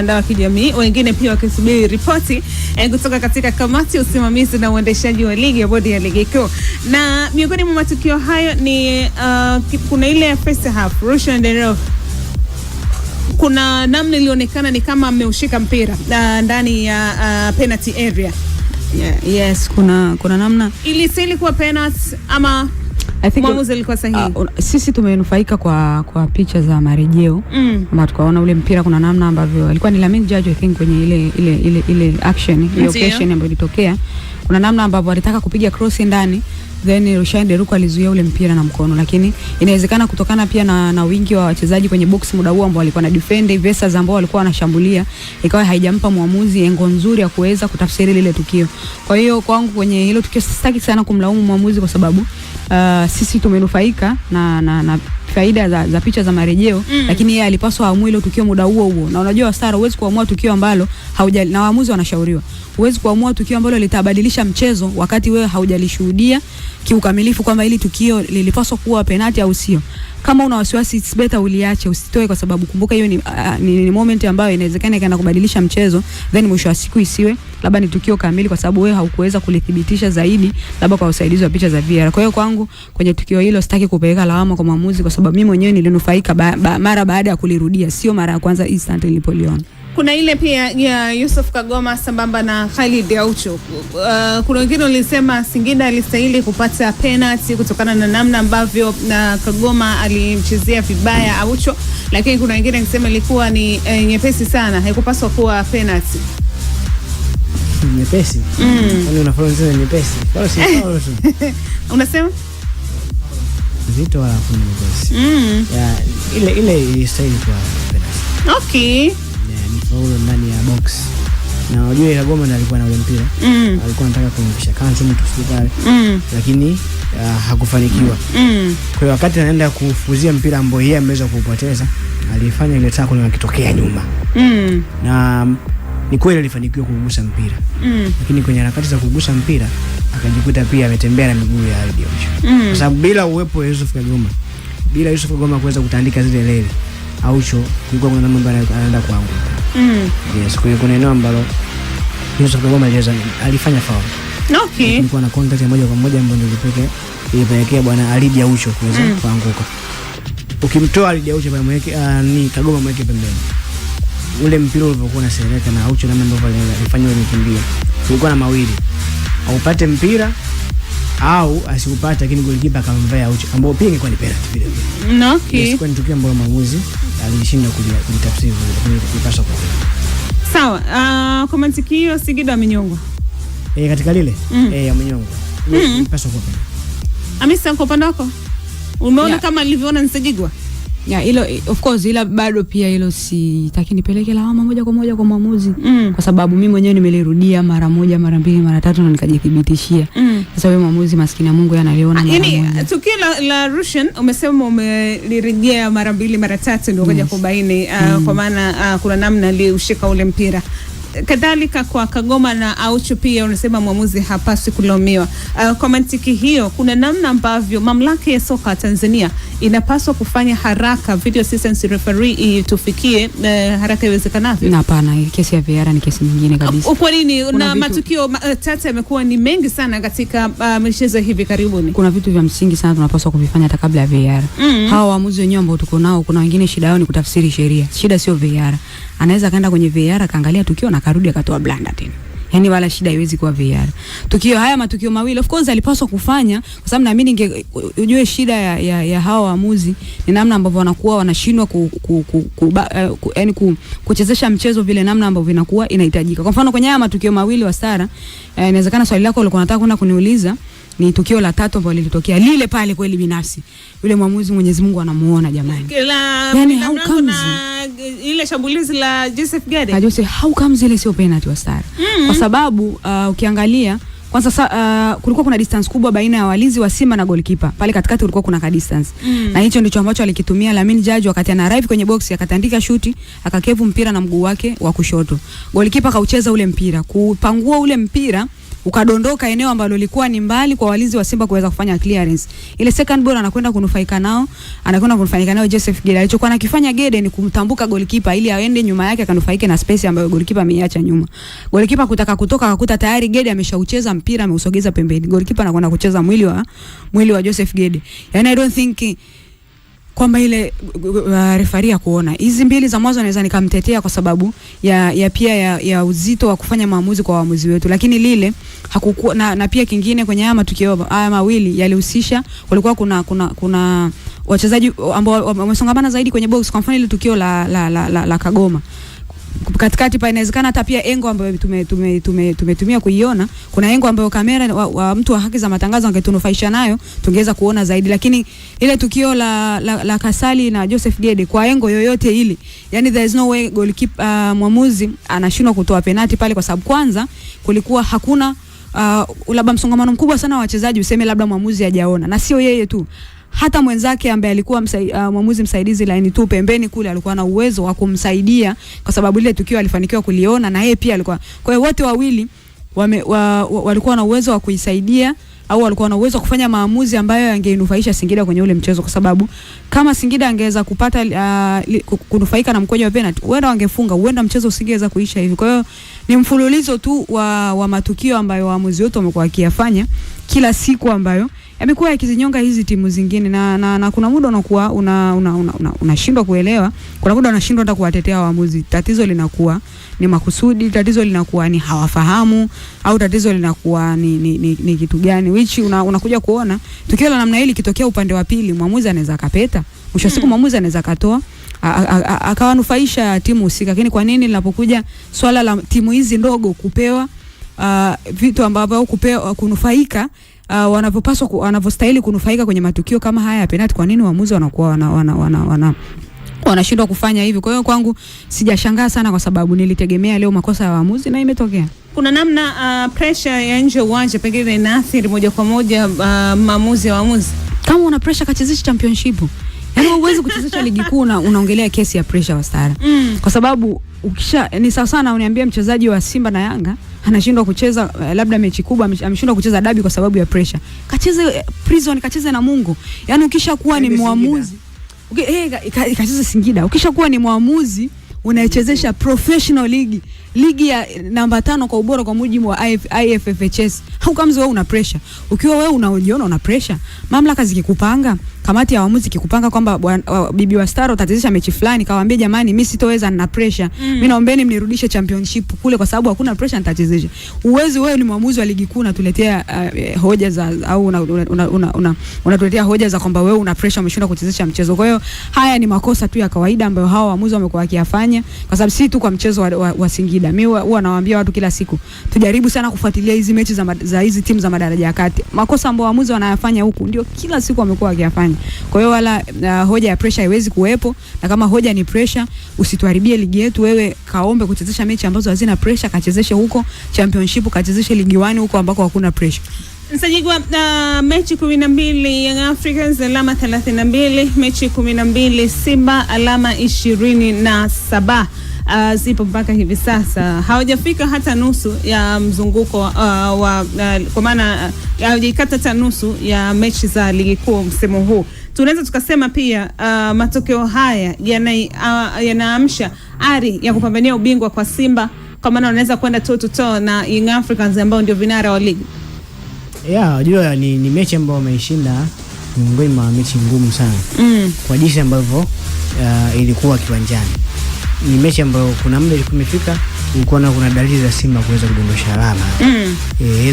wa kijamii, wengine pia wakisubiri ripoti kutoka katika kamati ya usimamizi na uendeshaji wa ligi ya bodi ya ligi kuu. Na miongoni mwa matukio hayo ni kuna ile first half Rushine De Reuck, kuna namna ilionekana ni kama ameushika mpira ndani ya penalty area. Yes, kuna namna Ilistahili kuwa penalty ama mwamuzi alikuwa sahihi? Sisi tumenufaika kwa picha za marejeo ama tukaona ule mpira kuna namna ambavyo alikuwa ni Lamine Judge I think kwenye ile action ile occasion ambayo ilitokea, kuna namna ambavyo alitaka kupiga cross ndani, then Rushine De Reuck alizuia ule mpira na mkono, lakini inawezekana kutokana pia na wingi wa wachezaji kwenye box muda huo ambao walikuwa na defend versus ambao walikuwa wanashambulia, ikawa haijampa muamuzi engo nzuri ya kuweza kutafsiri lile tukio. Kwa hiyo kwangu kwenye hilo tukio sitaki sana kumlaumu muamuzi kwa sababu sisi tumenufaika na faida za picha za marejeo, lakini yeye alipaswa aamue ile tukio muda huo. Na unajua Star, huwezi kuamua tukio ambalo na waamuzi wanashauriwa. Huwezi kuamua tukio ambalo litabadilisha mchezo wakati wewe haujalishuhudia kiukamilifu kwamba ili tukio lilipaswa kuwa penalty au sio. Kama una wasiwasi, it's better uliache, usitoe, kwa sababu kumbuka hiyo ni moment ambayo inawezekana ikaenda kubadilisha mchezo, then mwisho wa siku isiwe labda ni tukio kamili kwa sababu wewe haukuweza kulithibitisha zaidi labda kwa usaidizi wa picha za VR. Kwa hiyo kwangu kwenye tukio hilo sitaki kupeleka lawama kwa maamuzi kwa sababu mimi mwenyewe nilinufaika mara baada ya kulirudia, sio mara ya kwanza instant nilipoliona. Kuna ile pia ya Yusuf Kagoma sambamba na Khalid Aucho. Kuna wengine walisema Singida alistahili kupata penalty kutokana na namna ambavyo Kagoma alimchezea vibaya Aucho, lakini kuna wengine wanasema ilikuwa ni nyepesi sana, haikupaswa kuwa penalty. Nyepesi? Wale unafahamu zile nyepesi. Wala si faulu tu. Unasema? Zito wala kuna nyepesi. Ya ile ilistahili kwa penalty. Okay. Faulu ndani ya box. Na unajua Kagoma ndiye alikuwa na ule mpira. Alikuwa anataka kumpisha kanzu mtu pale. Lakini hakufanikiwa. Kwa hiyo wakati anaenda kufuzia mpira ambao yeye ameweza kupoteza, alifanya ile tackle na kitokea nyuma. Na ni kweli alifanikiwa kugusa mpira. Lakini kwenye harakati za kugusa mpira akajikuta pia ametembea na miguu ya Khalid Aucho. Kwa sababu bila uwepo wa Yusuf Kagoma kuweza kutandika zile lele, Aucho kulikuwa kuna namna ambayo anaenda kuanguka. Yes, kwa hiyo kuna eneo ambalo Yusuf Kagoma alifanya foul. Okay. Kulikuwa na contact ya moja kwa moja ambayo ilipelekea bwana Khalid Aucho kuweza kuanguka. Ukimtoa Khalid Aucho pale mweke ni Kagoma mweke pembeni. Ule mpira ulivyokuwa unasereka na Aucho namna ambavyo alifanya ile kimbia, kulikuwa na mawili, aupate mpira au asiupate, lakini golikipa akamvaa Aucho ambao pia ingekuwa ni penalty vile vile. Okay. Yes, kwa tukio ambalo maamuzi alishinda kulitafsiri vile kulipaswa kwa. Sawa, kwa mantiki hiyo Singida amenyongwa. Katika lile amenyongwa. Paswa kwa. Amisa kwa upande wako umeona kama alivyoona Nsajigwa? Hilo of course, ila bado pia hilo sitaki nipeleke lawama moja kwa moja kwa maamuzi kwa sababu mimi mwenyewe nimelirudia mara moja, mara mbili, mara tatu na nikajithibitishia. Sasa wewe maamuzi maskini Mungu analiona mara moja. Yaani tukio la Rushine umesema umelirejea mara mbili, mara tatu ndio ukaja kubaini kwa maana kuna namna aliushika ule mpira. Kadhalika kwa Kagoma na Aucho pia unasema muamuzi hapaswi kulaumiwa. Kwa mantiki hiyo kuna namna ambavyo mamlaka ya soka Tanzania inapaswa kufanya haraka video assistance referee tufikie haraka iwezekanavyo. Hapana, kesi ya VR ni kesi nyingine kabisa. Kwa nini? Na matukio tata yamekuwa ni mengi sana katika michezo hivi karibuni. Kuna vitu vya msingi sana tunapaswa kuvifanya hata kabla ya VR. Hawa waamuzi wenyewe ambao tuko nao, kuna wengine shida yao ni kutafsiri sheria. Shida sio VR. Anaweza kaenda kwenye VR akaangalia tukio na karudi akatoa blanda tena. Yaani wala shida haiwezi kuwa VR. Matukio mawili of course alipaswa kufanya, kwa sababu naamini ujue shida ya hawa waamuzi ni namna ambavyo wanakuwa wanashindwa kuchezesha mchezo vile namna ambavyo inakuwa inahitajika. Kwa mfano kwenye haya matukio mawili wa Sara, inawezekana swali lako ulikuwa unataka kwenda kuniuliza ni tukio la tatu ambalo lilitokea lile pale kweli binafsi. Yule mwamuzi Mwenyezi Mungu anamuona jamani. Yaani how comes ile shambulizi la Joseph Gade? How comes ile sio penalty wa Sara? Kwa sababu ukiangalia kwanza kulikuwa kuna distance kubwa baina ya walinzi wa Simba na goalkeeper. Pale katikati kulikuwa kuna ka distance. Na hicho ndicho ambacho alikitumia Lamine Judge wakati ana arrive kwenye box, akatandika shuti, akakevu mpira na mguu wake wa kushoto. Goalkeeper kaucheza ule mpira, kupangua ule mpira ukadondoka eneo ambalo lilikuwa ni mbali kwa walinzi wa Simba kuweza kufanya clearance. Ile second ball anakwenda kunufaika nao Joseph Gede. Alichokuwa anakifanya Gede ni kumtambuka goalkeeper ili aende nyuma yake akanufaike na space ambayo goalkeeper ameiacha nyuma. Goalkeeper kutaka kutoka akakuta tayari Gede ameshaucheza mpira, ameusogeza pembeni. Goalkeeper anakwenda kucheza mwili wa Joseph Gede. Yani I don't think kwamba ile refaria kuona hizi mbili za mwanzo naweza nikamtetea kwa sababu ya uzito wa kufanya maamuzi kwa waamuzi wetu, lakini lile hakukuwa na pia kingine kwenye haya matukio haya mawili yalihusisha, kulikuwa kuna wachezaji ambao wamesongamana zaidi kwenye box. Kwa mfano ile tukio la Kagoma katikati pa, inawezekana hata pia engo ambayo tumetumia kuiona, kuna engo ambayo kamera wa mtu wa haki za matangazo angetunufaisha nayo tungeweza kuona zaidi, lakini ile tukio la Kasali na Joseph Gede kwa engo yoyote ile, yani there is no way goalkeeper mwamuzi anashindwa kutoa penalty pale, kwa sababu kwanza kulikuwa hakuna labda msongamano mkubwa sana wa wachezaji useme labda mwamuzi hajaona, na sio yeye tu, hata mwenzake ambaye alikuwa mwamuzi msaidizi line tu pembeni kule alikuwa na uwezo wa kumsaidia, kwa sababu ile tukio alifanikiwa kuliona na yeye pia alikuwa. Kwa hiyo wote wawili walikuwa na uwezo wa kuisaidia, au walikuwa na uwezo wa kufanya maamuzi ambayo yangeinufaisha Singida kwenye ule mchezo, kwa sababu kama Singida angeweza kupata kunufaika na mkojo wa penalty, huenda wangefunga, huenda mchezo usingeweza kuisha hivi. Kwa hiyo ni mfululizo tu wa matukio ambayo waamuzi wote wamekuwa wakiyafanya kila siku ambayo yamekuwa yakizinyonga hizi timu zingine, na kuna muda unakuwa unashindwa kuelewa, kuna muda unashindwa hata kuwatetea waamuzi. Tatizo linakuwa ni makusudi, tatizo linakuwa ni hawafahamu, au tatizo linakuwa ni kitu gani, which unakuja kuona tukio la namna hili kitokea upande wa pili, mwamuzi anaweza kapeta, mwisho siku mwamuzi anaweza katoa akawanufaisha timu husika. Lakini kwa nini linapokuja swala la timu hizi ndogo kupewa vitu ambavyo kupewa kunufaika wanavyostahili kunufaika kwenye matukio kama haya ya penalty, kwa nini waamuzi wanakuwa wanashindwa kufanya hivi? Kwa hiyo kwangu sijashangaa sana, kwa sababu nilitegemea leo makosa ya waamuzi na imetokea. Kuna namna pressure ya nje uwanja pengine inaathiri moja kwa moja maamuzi ya waamuzi. Kama una pressure kachezesha championship, yaani huwezi kuchezesha ligi kuu na unaongelea kesi ya pressure Wastara. Kwa sababu ni sawa sana uniambia mchezaji wa Simba na Yanga anashindwa kucheza labda mechi kubwa, ameshindwa kucheza dabi kwa sababu ya pressure. Kacheze Prison, kacheze na Mungu. Yaani ukishakuwa ni muamuzi, kacheze Singida. Ukishakuwa ni muamuzi unaichezesha professional ligi ya namba 5 kwa ubora kwa mujibu wa IFFHS. Haukamzi wewe una pressure. Ukiwa wewe unajiona una pressure, mamlaka zikikupanga, kamati ya waamuzi ikikupanga kwamba bibi wa Star utachezesha mechi fulani, kawaambia jamani mimi sitoweza na pressure. Mimi naombeni mnirudishe championship kule kwa sababu hakuna pressure nitachezesha. Uwezi wewe ni mwamuzi wa ligi kuu unatuletea hoja za au unatuletea hoja za kwamba wewe una pressure umeshindwa kuchezesha mchezo. Kwa hiyo haya ni makosa tu ya kawaida ambayo hao waamuzi wamekuwa wakiyafanya, kwa sababu si tu kwa mchezo wa Singida. Mimi huwa nawaambia watu kila siku tujaribu sana kufuatilia hizi mechi za hizi timu za madaraja ya kati. Makosa ambayo waamuzi wanayafanya huku ndio kila siku wamekuwa wakiyafanya. Kwa hiyo wala hoja ya pressure haiwezi kuwepo, na kama hoja ni pressure usituharibie ligi yetu. Wewe kaombe kuchezesha mechi ambazo hazina pressure, kachezeshe huko championship, kachezeshe ligi 1 huko ambako hakuna pressure. Nsajigwa mechi 12 Young Africans alama 32, mechi 12 Simba alama 27. Zipo mpaka hivi sasa hawajafika hata nusu ya mzunguko kwa maana hawajaikata hata nusu ya mechi za ligi kuu msimu huu. Tunaweza tukasema pia matokeo haya yanaamsha ari ya kupambania ubingwa kwa Simba, kwa maana wanaweza kwenda toe to toe na Young Africans ambao ndio vinara wa ligi. Unajua ni mechi ambayo wameishinda, miongoni mwa mechi ngumu sana kwa jinsi ambavyo ilikuwa kiwanjani. Ni mechi ambayo kuna muda imefika unaona kuna dalili za Simba kuweza kudondosha alama.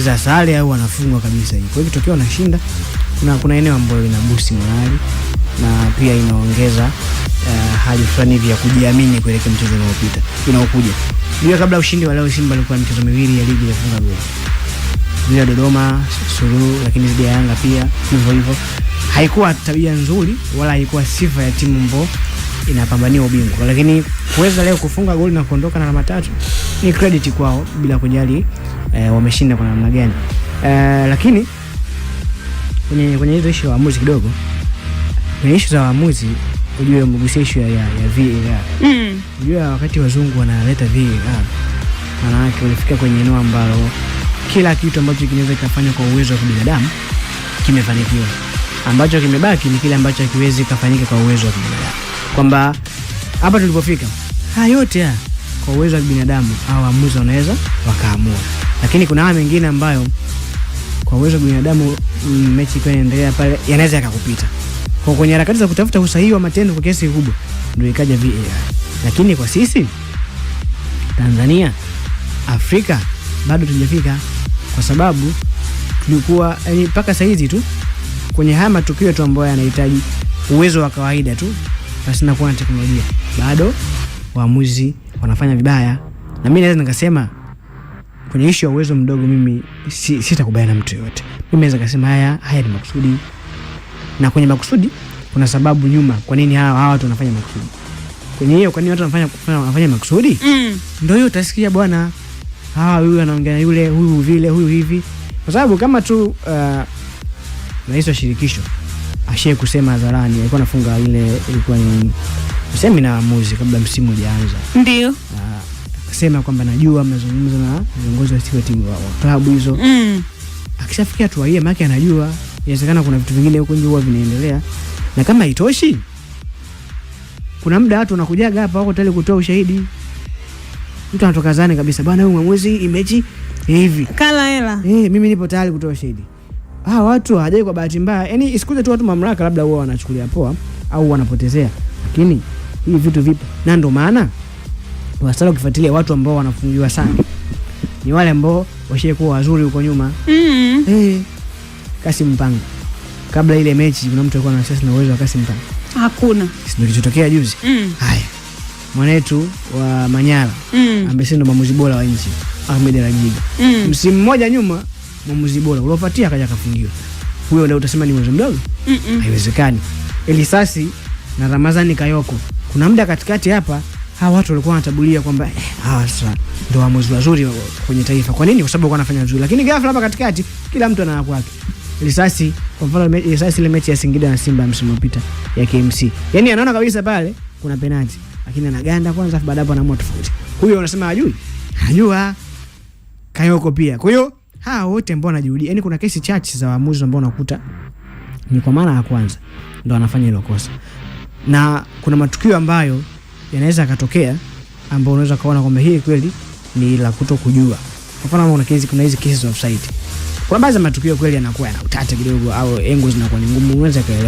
Za sare au wanafungwa kabisa hivi. Kwa hiyo kitokeo wanashinda, kuna eneo ambayo ina boost morali na pia inaongeza hali fulani hivi ya kujiamini kuelekea mchezo unaokuja. Bila kabla ushindi wa leo Simba alikuwa michezo miwili ya ligi ilifunga goli. Bila Dodoma Suluhu, lakini zidi ya Yanga pia hivyo. Haikuwa tabia nzuri wala haikuwa sifa ya timu ambayo inapambania ubingwa, lakini kuweza leo kufunga goli na kuondoka na alama 3 ni credit kwao, bila kujali wameshinda kwa namna gani. Lakini kwenye hizo issue ya waamuzi kidogo, kwenye issue za waamuzi ujue umegusia issue ya VAR. Unajua wakati wazungu wanaleta VAR, maana yake walifika kwenye eneo ambalo kila kitu ambacho kinaweza kufanywa kwa uwezo wa binadamu kimefanikiwa. Ambacho kimebaki ni kile ambacho hakiwezi kufanyika kwa uwezo wa binadamu. Kwamba hapa tulipofika, haya yote kwa uwezo wa binadamu au waamuzi wanaweza wakaamua. Lakini kuna haya mengine ambayo kwa uwezo wa binadamu mechi ikiwa inaendelea pale yanaweza yakakupita. Kwa kwenye harakati za kutafuta usahihi wa matendo kwa kiasi kikubwa ndio ikaja VAR. Lakini kwa sisi Tanzania, Afrika bado tujafika, kwa sababu tulikuwa mpaka saa hizi tu kwenye haya matukio tu ambayo yanahitaji uwezo wa kawaida tu basi na kuwa na teknolojia, bado waamuzi wanafanya vibaya. Na mimi naweza nikasema kwenye issue ya uwezo mdogo mimi sitakubaliana na mtu yote. Mimi naweza kusema haya ni makusudi. Na kwenye makusudi kuna sababu nyuma kwa nini hawa watu wanafanya makusudi. Kwenye hiyo kwa nini watu wanafanya makusudi? Ndio hiyo utasikia bwana huyu anaongea yule, huyu vile, huyu hivi. Kwa sababu kama tu rais wa shirikisho ashaye kusema hadharani, alikuwa anafunga ile, ilikuwa ni semina ya waamuzi kabla msimu hujaanza. Ndio. Akasema kwamba najua mazungumzo na viongozi wa timu wa klabu hizo. Akishafikia tu yeye maana anajua inawezekana kuna vitu vingine huko nje huwa vinaendelea. Na kama haitoshi, kuna muda watu wanakujaga hapa wako tayari kutoa ushahidi. Mtu anatoka zani kabisa, bwana huyu mwamuzi imechi hivi. Kala hela. Mimi nipo tayari kutoa ushahidi. Watu hawajai kwa bahati mbaya. Yaani isikuje tu watu mamlaka labda wao wanachukulia poa au wanapotezea. Lakini hii vitu vipo. Na ndio maana wasala ukifuatilia watu ambao wanafungiwa sana ni wale ambao washakuwa wazuri huko nyuma. Kasim Mpanga. Kabla ile mechi kuna mtu alikuwa anasema na uwezo wa Kasim Mpanga. Hakuna. Ndio kilichotokea juzi. Haya. Mwanetu wa Manyara ambaye ndo mwamuzi bora wa nchi, Ahmed Rajiga. Msimu mmoja nyuma mwamuzi bora ulofuatia akaja kafungiwa. Huyo ndio utasema ni uwezo mdogo? Haiwezekani. Elisasi na Ramazani Kayoko. Kuna muda katikati hapa hawa watu walikuwa wanatabulia kwamba sasa ndio waamuzi wazuri kwenye taifa. Kwa nini? Kwa sababu wanafanya vizuri. Lakini ghafla hapa katikati kila mtu ana kwake. Elisasi kwa mfano Elisasi ile mechi ya Singida na Simba msimu uliopita ya KMC. Yaani anaona kabisa pale kuna penalty, lakini anaganda kwanza baada hapo anaamua tofauti. Huyo unasema hajui? Hajua. Kayoko pia. Kwa hiyo hawa wote ambao wanajuhudia, yani kuna kesi chache za waamuzi ambao unakuta ni kwa mara ya kwanza ndio wanafanya hilo kosa. Na kuna matukio ambayo yanaweza yakatokea ambao unaweza kaona kwamba hii kweli ni la kutokujua. Kwa mfano kuna hizi cases of offside. Kwa baadhi ya matukio kweli yanakuwa yana utata kidogo au engo zinakuwa ni ngumu, unaweza kaelewa.